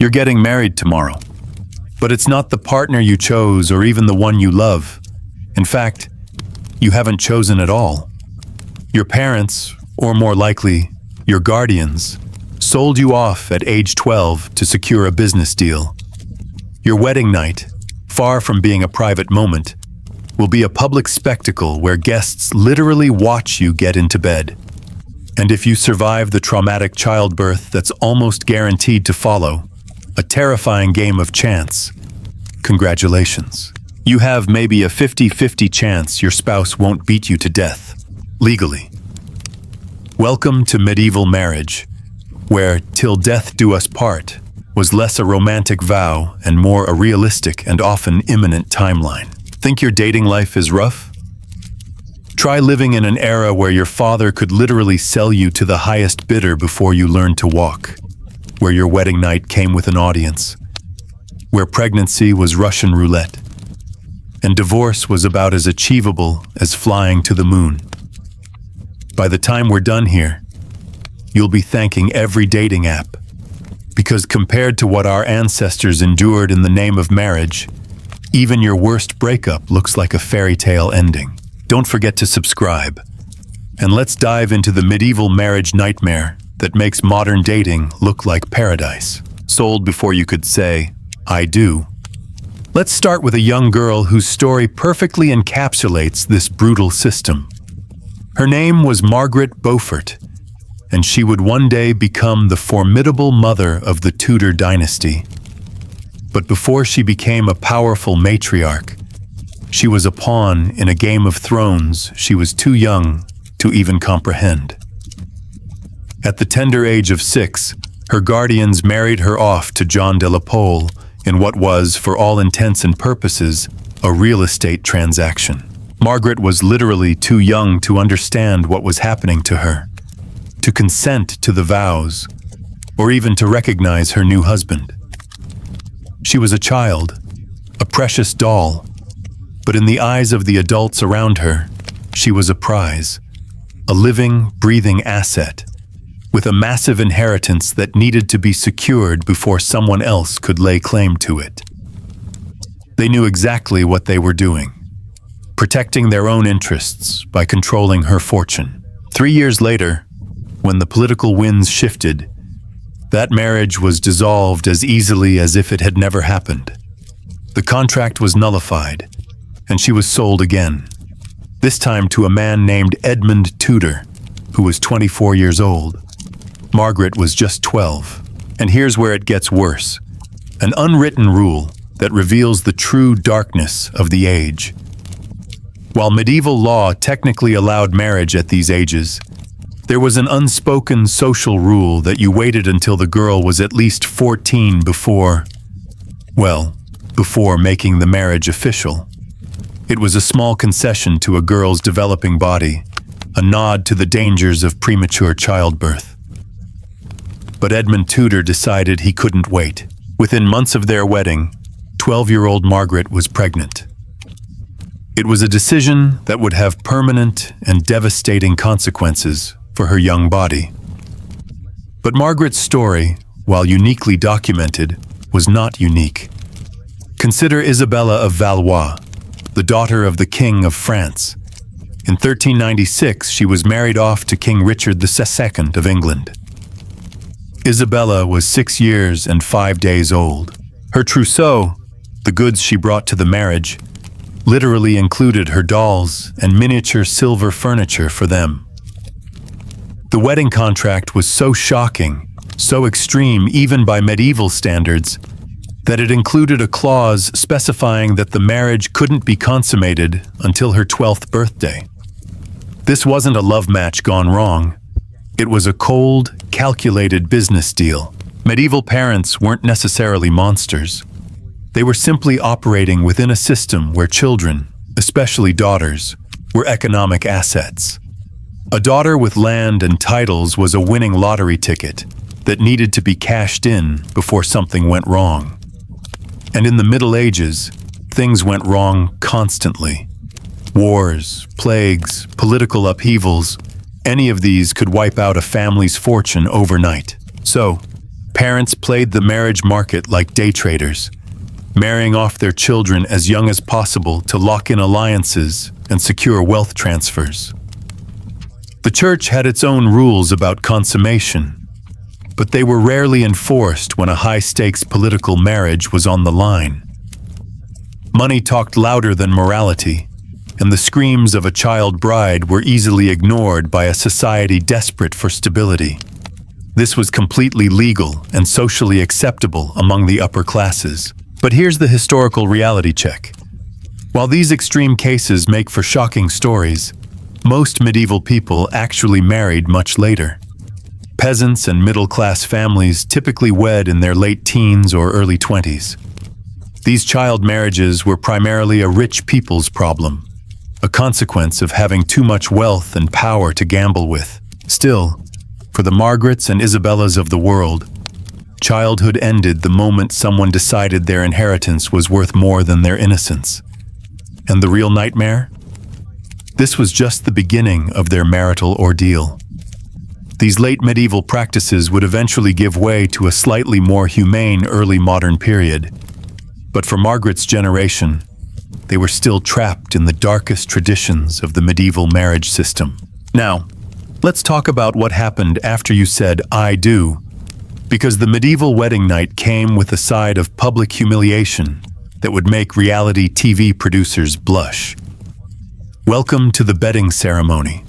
You're getting married tomorrow. But it's not the partner you chose or even the one you love. In fact, you haven't chosen at all. Your parents, or more likely, your guardians, sold you off at age 12 to secure a business deal. Your wedding night, far from being a private moment, will be a public spectacle where guests literally watch you get into bed. And if you survive the traumatic childbirth that's almost guaranteed to follow, a terrifying game of chance, congratulations. You have maybe a 50-50 chance your spouse won't beat you to death, legally. Welcome to medieval marriage, where "till death do us part" was less a romantic vow and more a realistic and often imminent timeline. Think your dating life is rough? Try living in an era where your father could literally sell you to the highest bidder before you learned to walk, where your wedding night came with an audience, where pregnancy was Russian roulette, and divorce was about as achievable as flying to the moon. By the time we're done here, you'll be thanking every dating app, because compared to what our ancestors endured in the name of marriage, even your worst breakup looks like a fairy tale ending. Don't forget to subscribe, and let's dive into the medieval marriage nightmare that makes modern dating look like paradise. Sold before you could say, "I do." Let's start with a young girl whose story perfectly encapsulates this brutal system. Her name was Margaret Beaufort, and she would one day become the formidable mother of the Tudor dynasty. But before she became a powerful matriarch, she was a pawn in a game of thrones she was too young to even comprehend. At the tender age of 6, her guardians married her off to John de la Pole in what was, for all intents and purposes, a real estate transaction. Margaret was literally too young to understand what was happening to her, to consent to the vows, or even to recognize her new husband. She was a child, a precious doll, but in the eyes of the adults around her, she was a prize, a living, breathing asset, with a massive inheritance that needed to be secured before someone else could lay claim to it. They knew exactly what they were doing, protecting their own interests by controlling her fortune. 3 years later, when the political winds shifted, that marriage was dissolved as easily as if it had never happened. The contract was nullified, and she was sold again, this time to a man named Edmund Tudor, who was 24 years old. Margaret was just 12. And here's where it gets worse. An unwritten rule that reveals the true darkness of the age. While medieval law technically allowed marriage at these ages, there was an unspoken social rule that you waited until the girl was at least 14 before making the marriage official. It was a small concession to a girl's developing body, a nod to the dangers of premature childbirth. But Edmund Tudor decided he couldn't wait. Within months of their wedding, 12-year-old Margaret was pregnant. It was a decision that would have permanent and devastating consequences for her young body. But Margaret's story, while uniquely documented, was not unique. Consider Isabella of Valois, the daughter of the King of France. In 1396, she was married off to King Richard II of England. Isabella was 6 years and 5 days old. Her trousseau, the goods she brought to the marriage, literally included her dolls and miniature silver furniture for them. The wedding contract was so shocking, so extreme even by medieval standards, that it included a clause specifying that the marriage couldn't be consummated until her 12th birthday. This wasn't a love match gone wrong. It was a cold, calculated business deal. Medieval parents weren't necessarily monsters. They were simply operating within a system where children, especially daughters, were economic assets. A daughter with land and titles was a winning lottery ticket that needed to be cashed in before something went wrong. And in the Middle Ages, things went wrong constantly. Wars, plagues, political upheavals, any of these could wipe out a family's fortune overnight. So, Parents played the marriage market like day traders, marrying off their children as young as possible to lock in alliances and secure wealth transfers. The church had its own rules about consummation, but they were rarely enforced when a high-stakes political marriage was on the line. Money talked louder than morality, and the screams of a child bride were easily ignored by a society desperate for stability. This was completely legal and socially acceptable among the upper classes. But here's the historical reality check. While these extreme cases make for shocking stories, most medieval people actually married much later. Peasants and middle-class families typically wed in their late teens or early 20s. These child marriages were primarily a rich people's problem, a consequence of having too much wealth and power to gamble with. Still, for the Margarets and Isabellas of the world, childhood ended the moment someone decided their inheritance was worth more than their innocence. And the real nightmare? This was just the beginning of their marital ordeal. These late medieval practices would eventually give way to a slightly more humane early modern period. But for Margaret's generation, they were still trapped in the darkest traditions of the medieval marriage system. Now, let's talk about what happened after you said, "I do," because the medieval wedding night came with a side of public humiliation that would make reality TV producers blush. Welcome to the bedding ceremony,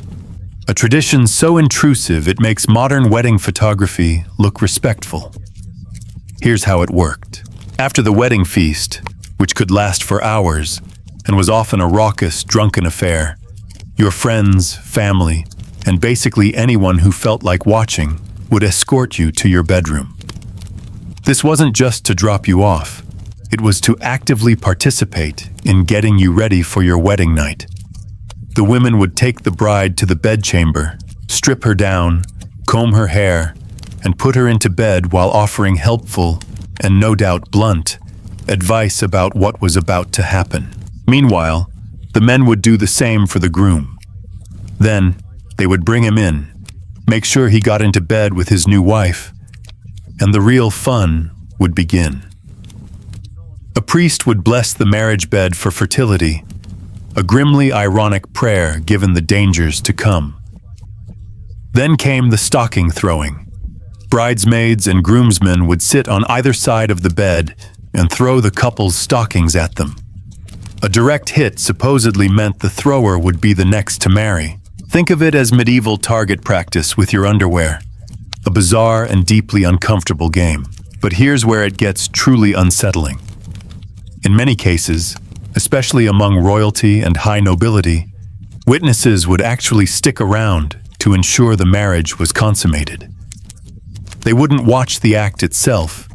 a tradition so intrusive it makes modern wedding photography look respectful. Here's how it worked. After the wedding feast, which could last for hours and was often a raucous, drunken affair, your friends, family, and basically anyone who felt like watching would escort you to your bedroom. This wasn't just to drop you off. It was to actively participate in getting you ready for your wedding night. The women would take the bride to the bedchamber, strip her down, comb her hair, and put her into bed while offering helpful, and no doubt blunt, advice about what was about to happen. Meanwhile, the men would do the same for the groom. Then, they would bring him in, make sure he got into bed with his new wife, and the real fun would begin. A priest would bless the marriage bed for fertility, a grimly ironic prayer given the dangers to come. Then came the stocking throwing. Bridesmaids and groomsmen would sit on either side of the bed and throw the couple's stockings at them. A direct hit supposedly meant the thrower would be the next to marry. Think of it as medieval target practice with your underwear. A bizarre and deeply uncomfortable game. But here's where it gets truly unsettling. In many cases, especially among royalty and high nobility, witnesses would actually stick around to ensure the marriage was consummated. They wouldn't watch the act itself.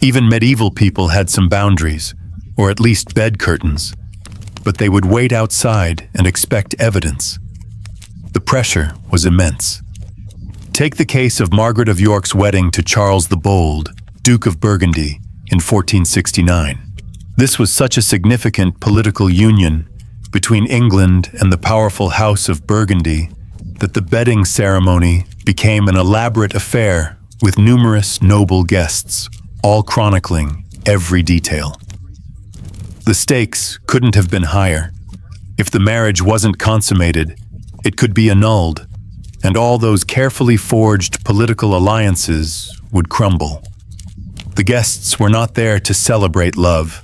Even medieval people had some boundaries, or at least bed curtains, but they would wait outside and expect evidence. The pressure was immense. Take the case of Margaret of York's wedding to Charles the Bold, Duke of Burgundy, in 1469. This was such a significant political union between England and the powerful House of Burgundy that the bedding ceremony became an elaborate affair with numerous noble guests, all chronicling every detail. The stakes couldn't have been higher. If the marriage wasn't consummated, it could be annulled, and all those carefully forged political alliances would crumble. The guests were not there to celebrate love.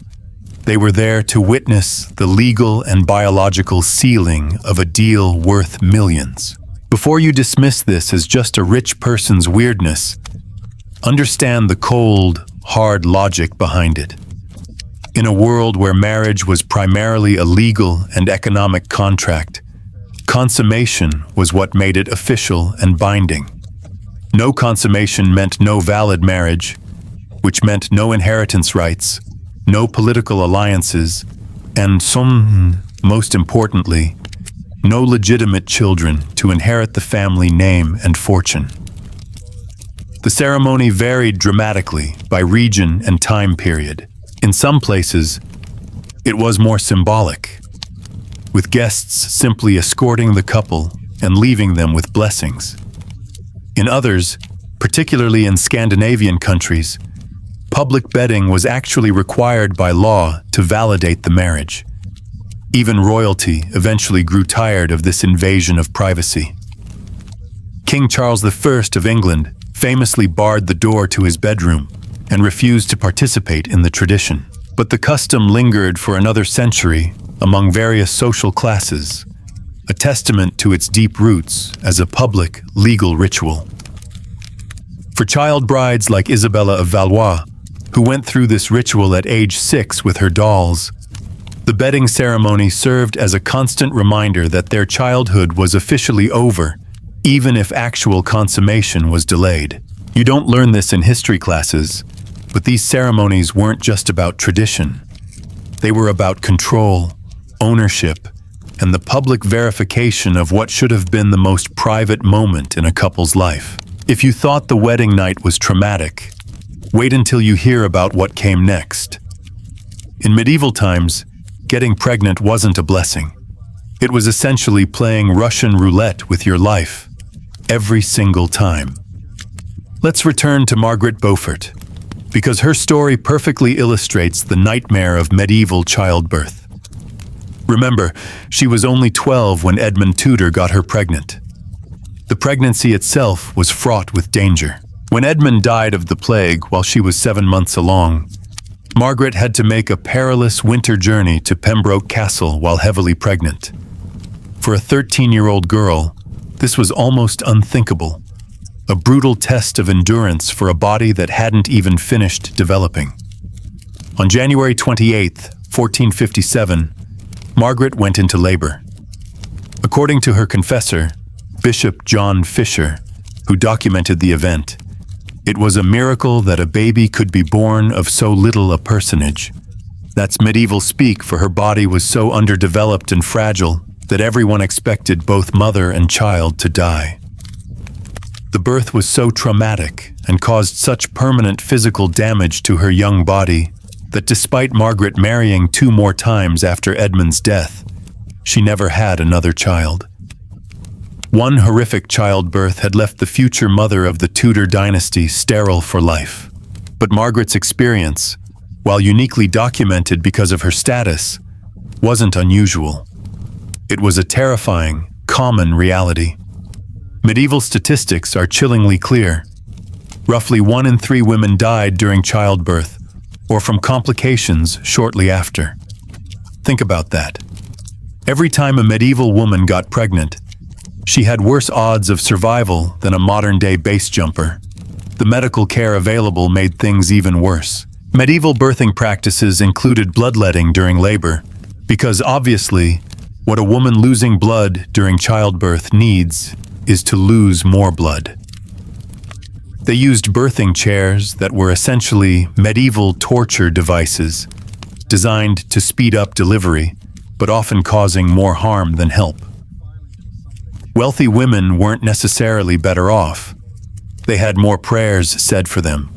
They were there to witness the legal and biological sealing of a deal worth millions. Before you dismiss this as just a rich person's weirdness, understand the cold, hard logic behind it. In a world where marriage was primarily a legal and economic contract, consummation was what made it official and binding. No consummation meant no valid marriage, which meant no inheritance rights, no political alliances, and most importantly, no legitimate children to inherit the family name and fortune. The ceremony varied dramatically by region and time period. In some places, it was more symbolic, with guests simply escorting the couple and leaving them with blessings. In others, Particularly in Scandinavian countries, public bedding was actually required by law to validate the marriage. Even royalty eventually grew tired of this invasion of privacy. King Charles I of England famously barred the door to his bedroom and refused to participate in the tradition. But the custom lingered for another century among various social classes, a testament to its deep roots as a public, legal ritual. For child brides like Isabella of Valois, who went through this ritual at age 6 with her dolls, the bedding ceremony served as a constant reminder that their childhood was officially over, even if actual consummation was delayed. You don't learn this in history classes, but these ceremonies weren't just about tradition. They were about control, ownership, and the public verification of what should have been the most private moment in a couple's life. If you thought the wedding night was traumatic, wait until you hear about what came next. In medieval times, getting pregnant wasn't a blessing. It was essentially playing Russian roulette with your life, every single time. Let's return to Margaret Beaufort, because her story perfectly illustrates the nightmare of medieval childbirth. Remember, she was only 12 when Edmund Tudor got her pregnant. The pregnancy itself was fraught with danger. When Edmund died of the plague while she was 7 months along, Margaret had to make a perilous winter journey to Pembroke Castle while heavily pregnant. For a 13-year-old girl, this was almost unthinkable, a brutal test of endurance for a body that hadn't even finished developing. On January 28, 1457, Margaret went into labor. According to her confessor, Bishop John Fisher, who documented the event, it was a miracle that a baby could be born of so little a personage. That's medieval speak for her body was so underdeveloped and fragile that everyone expected both mother and child to die. The birth was so traumatic and caused such permanent physical damage to her young body that despite Margaret marrying 2 more times after Edmund's death, she never had another child. One horrific childbirth had left the future mother of the Tudor dynasty sterile for life. But Margaret's experience, while uniquely documented because of her status, wasn't unusual. It was a terrifying, common reality. Medieval statistics are chillingly clear. Roughly 1 in 3 women died during childbirth or from complications shortly after. Think about that. Every time a medieval woman got pregnant, she had worse odds of survival than a modern-day base jumper. The medical care available made things even worse. Medieval birthing practices included bloodletting during labor, because obviously, what a woman losing blood during childbirth needs is to lose more blood. They used birthing chairs that were essentially medieval torture devices, designed to speed up delivery, but often causing more harm than help. Wealthy women weren't necessarily better off. They had more prayers said for them,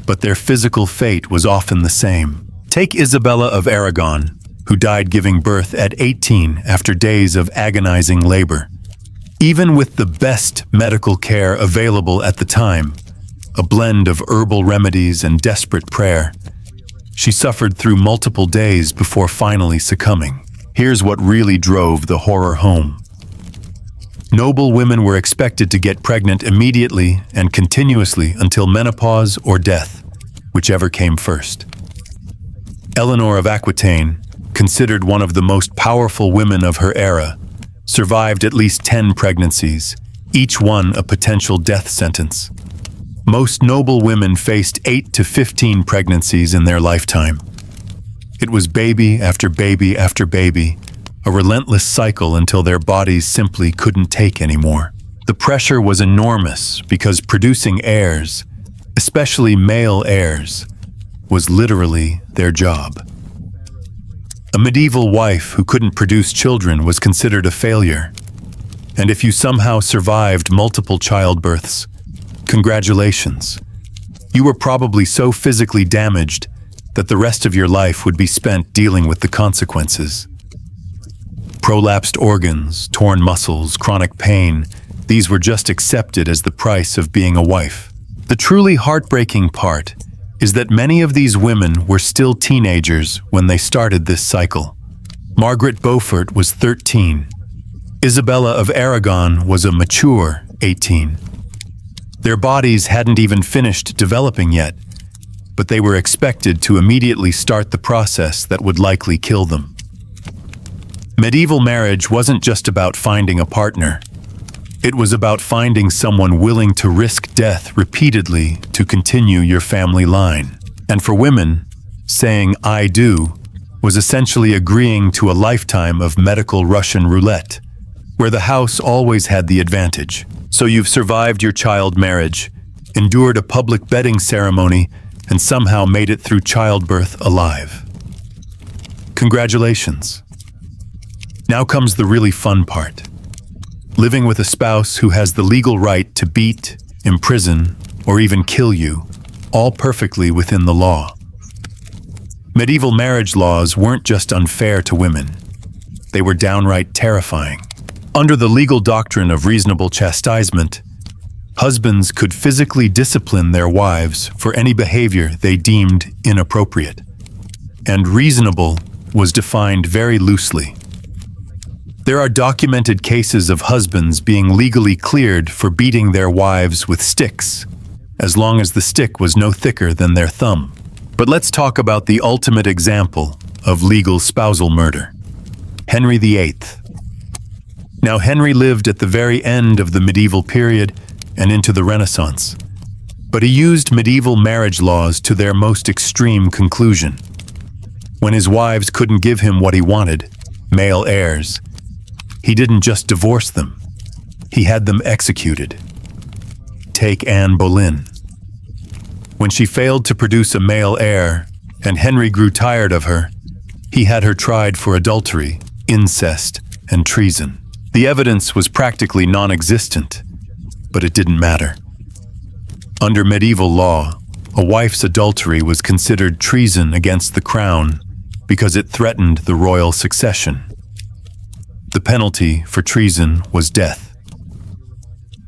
but their physical fate was often the same. Take Isabella of Aragon, who died giving birth at 18 after days of agonizing labor. Even with the best medical care available at the time, a blend of herbal remedies and desperate prayer, she suffered through multiple days before finally succumbing. Here's what really drove the horror home. Noble women were expected to get pregnant immediately and continuously until menopause or death, whichever came first. Eleanor of Aquitaine, considered one of the most powerful women of her era, survived at least 10 pregnancies, each one a potential death sentence. Most noble women faced 8 to 15 pregnancies in their lifetime. It was baby after baby after baby, a relentless cycle until their bodies simply couldn't take anymore. The pressure was enormous because producing heirs, especially male heirs, was literally their job. A medieval wife who couldn't produce children was considered a failure. And if you somehow survived multiple childbirths, congratulations. You were probably so physically damaged that the rest of your life would be spent dealing with the consequences. Prolapsed organs, torn muscles, chronic pain, these were just accepted as the price of being a wife. The truly heartbreaking part is that many of these women were still teenagers when they started this cycle. Margaret Beaufort was 13. Isabella of Aragon was a mature 18. Their bodies hadn't even finished developing yet, but they were expected to immediately start the process that would likely kill them. Medieval marriage wasn't just about finding a partner. It was about finding someone willing to risk death repeatedly to continue your family line. And for women, saying "I do" was essentially agreeing to a lifetime of medical Russian roulette, where the house always had the advantage. So you've survived your child marriage, endured a public bedding ceremony, and somehow made it through childbirth alive. Congratulations. Now comes the really fun part. Living with a spouse who has the legal right to beat, imprison, or even kill you, all perfectly within the law. Medieval marriage laws weren't just unfair to women. They were downright terrifying. Under the legal doctrine of reasonable chastisement, husbands could physically discipline their wives for any behavior they deemed inappropriate. And reasonable was defined very loosely. There are documented cases of husbands being legally cleared for beating their wives with sticks, as long as the stick was no thicker than their thumb. But let's talk about the ultimate example of legal spousal murder: Henry VIII. Now, Henry lived at the very end of the medieval period and into the Renaissance, but he used medieval marriage laws to their most extreme conclusion. When his wives couldn't give him what he wanted, male heirs, he didn't just divorce them, he had them executed. Take Anne Boleyn. When she failed to produce a male heir, and Henry grew tired of her, he had her tried for adultery, incest, and treason. The evidence was practically non-existent, but it didn't matter. Under medieval law, a wife's adultery was considered treason against the crown because it threatened the royal succession. The penalty for treason was death.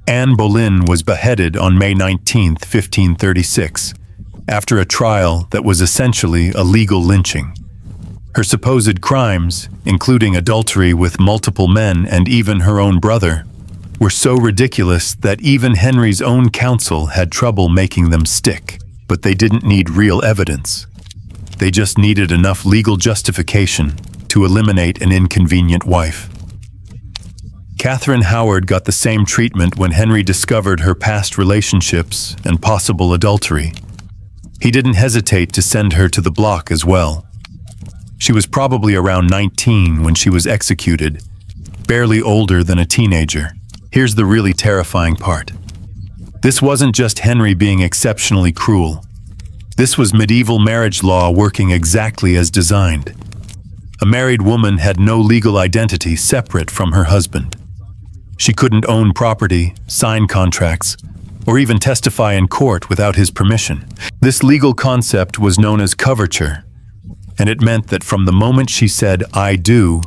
Anne Boleyn was beheaded on May 19, 1536, after a trial that was essentially a legal lynching. Her supposed crimes, including adultery with multiple men and even her own brother, were so ridiculous that even Henry's own counsel had trouble making them stick. But they didn't need real evidence. They just needed enough legal justification to eliminate an inconvenient wife. Catherine Howard got the same treatment when Henry discovered her past relationships and possible adultery. He didn't hesitate to send her to the block as well. She was probably around 19 when she was executed, barely older than a teenager. Here's the really terrifying part. This wasn't just Henry being exceptionally cruel. This was medieval marriage law working exactly as designed. A married woman had no legal identity separate from her husband. She couldn't own property, sign contracts, or even testify in court without his permission. This legal concept was known as coverture, and it meant that from the moment she said "I do,"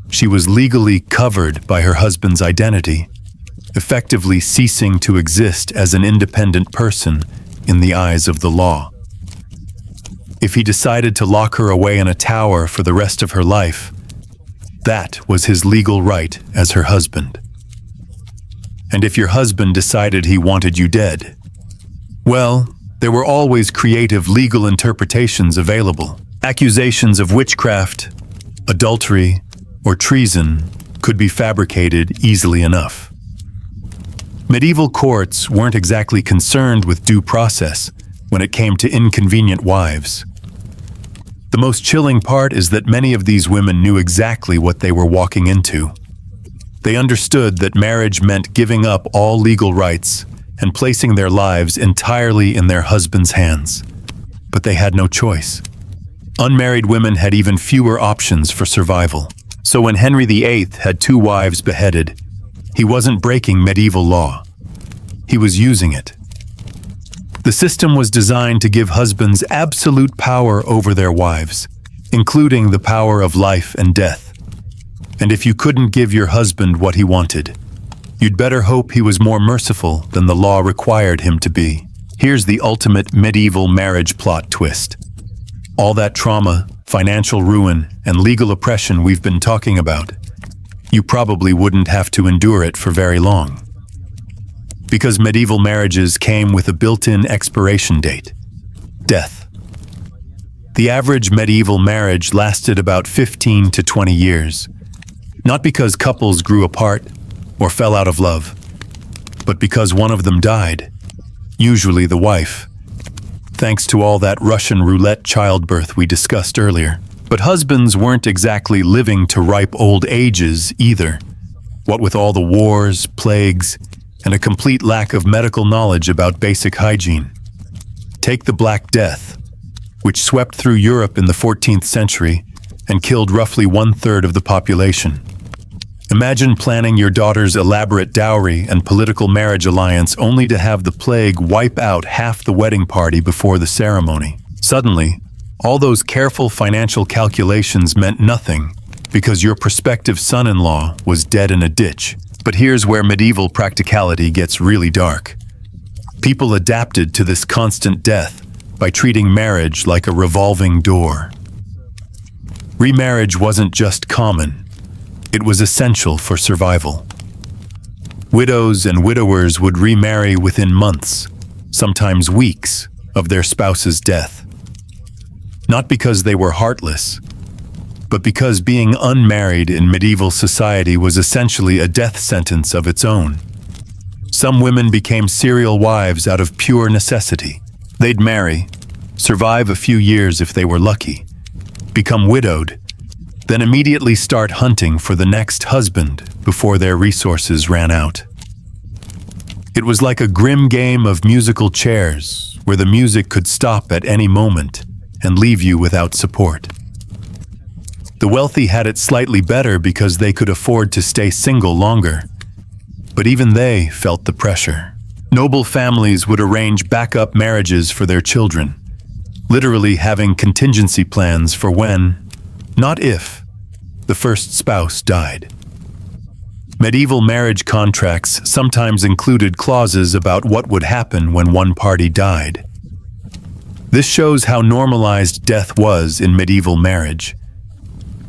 she was legally covered by her husband's identity, effectively ceasing to exist as an independent person in the eyes of the law. If he decided to lock her away in a tower for the rest of her life, that was his legal right as her husband. And if your husband decided he wanted you dead, well, there were always creative legal interpretations available. Accusations of witchcraft, adultery, or treason could be fabricated easily enough. Medieval courts weren't exactly concerned with due process when it came to inconvenient wives. The most chilling part is that many of these women knew exactly what they were walking into. They understood that marriage meant giving up all legal rights and placing their lives entirely in their husband's hands. But they had no choice. Unmarried women had even fewer options for survival. So when Henry VIII had 2 wives beheaded, he wasn't breaking medieval law. He was using it. The system was designed to give husbands absolute power over their wives, including the power of life and death. And if you couldn't give your husband what he wanted, you'd better hope he was more merciful than the law required him to be. Here's the ultimate medieval marriage plot twist. All that trauma, financial ruin, and legal oppression we've been talking about, you probably wouldn't have to endure it for very long. Because medieval marriages came with a built-in expiration date: death. The average medieval marriage lasted about 15 to 20 years, not because couples grew apart or fell out of love, but because one of them died, usually the wife, thanks to all that Russian roulette childbirth we discussed earlier. But husbands weren't exactly living to ripe old ages either, what with all the wars, plagues, and a complete lack of medical knowledge about basic hygiene. Take the Black Death, which swept through Europe in the 14th century and killed roughly 1/3 of the population. Imagine planning your daughter's elaborate dowry and political marriage alliance only to have the plague wipe out half the wedding party before the ceremony. Suddenly, all those careful financial calculations meant nothing because your prospective son-in-law was dead in a ditch. But here's where medieval practicality gets really dark. People adapted to this constant death by treating marriage like a revolving door. Remarriage wasn't just common, it was essential for survival. Widows and widowers would remarry within months, sometimes weeks, of their spouse's death. Not because they were heartless, but because being unmarried in medieval society was essentially a death sentence of its own. Some women became serial wives out of pure necessity. They'd marry, survive a few years if they were lucky, become widowed, then immediately start hunting for the next husband before their resources ran out. It was like a grim game of musical chairs, where the music could stop at any moment and leave you without support. The wealthy had it slightly better because they could afford to stay single longer, but even they felt the pressure. Noble families would arrange backup marriages for their children, literally having contingency plans for when, not if, the first spouse died. Medieval marriage contracts sometimes included clauses about what would happen when one party died. This shows how normalized death was in medieval marriage.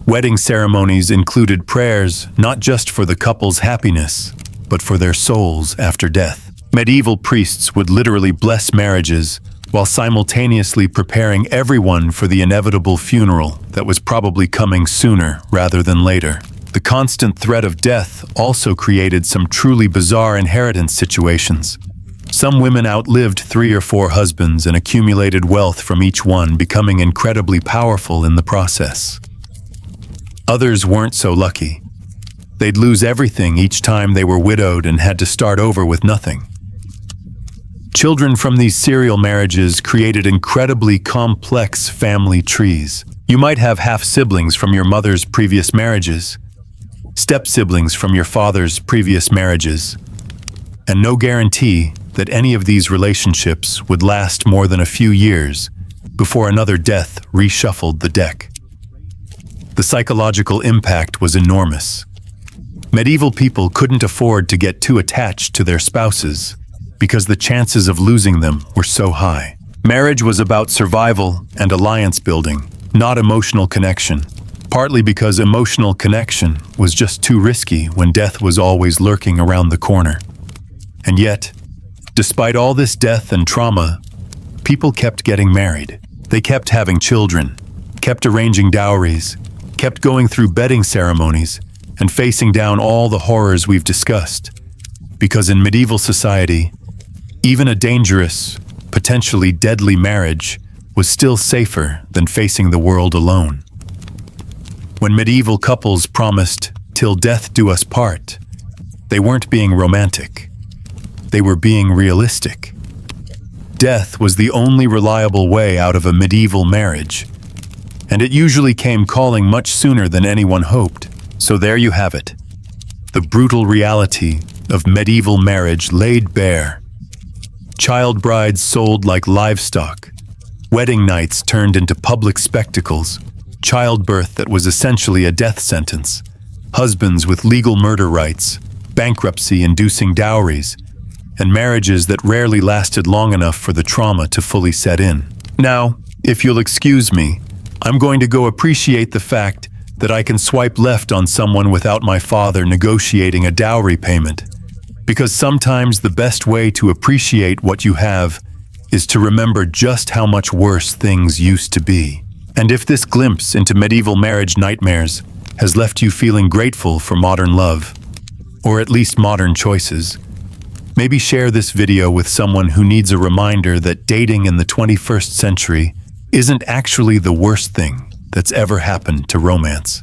Wedding ceremonies included prayers not just for the couple's happiness, but for their souls after death. Medieval priests would literally bless marriages while simultaneously preparing everyone for the inevitable funeral that was probably coming sooner rather than later. The constant threat of death also created some truly bizarre inheritance situations. Some women outlived 3 or 4 husbands and accumulated wealth from each one, becoming incredibly powerful in the process. Others weren't so lucky. They'd lose everything each time they were widowed and had to start over with nothing. Children from these serial marriages created incredibly complex family trees. You might have half-siblings from your mother's previous marriages, step-siblings from your father's previous marriages, and no guarantee that any of these relationships would last more than a few years before another death reshuffled the deck. The psychological impact was enormous. Medieval people couldn't afford to get too attached to their spouses because the chances of losing them were so high. Marriage was about survival and alliance building, not emotional connection, partly because emotional connection was just too risky when death was always lurking around the corner. And yet, despite all this death and trauma, people kept getting married. They kept having children, kept arranging dowries, kept going through bedding ceremonies, and facing down all the horrors we've discussed. Because in medieval society, even a dangerous, potentially deadly marriage was still safer than facing the world alone. When medieval couples promised, "Till death do us part," they weren't being romantic. They were being realistic. Death was the only reliable way out of a medieval marriage, and it usually came calling much sooner than anyone hoped. So there you have it, the brutal reality of medieval marriage laid bare. Child brides sold like livestock, wedding nights turned into public spectacles, childbirth that was essentially a death sentence, husbands with legal murder rights, bankruptcy-inducing dowries, and marriages that rarely lasted long enough for the trauma to fully set in. Now, if you'll excuse me, I'm going to go appreciate the fact that I can swipe left on someone without my father negotiating a dowry payment. Because sometimes the best way to appreciate what you have is to remember just how much worse things used to be. And if this glimpse into medieval marriage nightmares has left you feeling grateful for modern love, or at least modern choices, maybe share this video with someone who needs a reminder that dating in the 21st century isn't actually the worst thing that's ever happened to romance.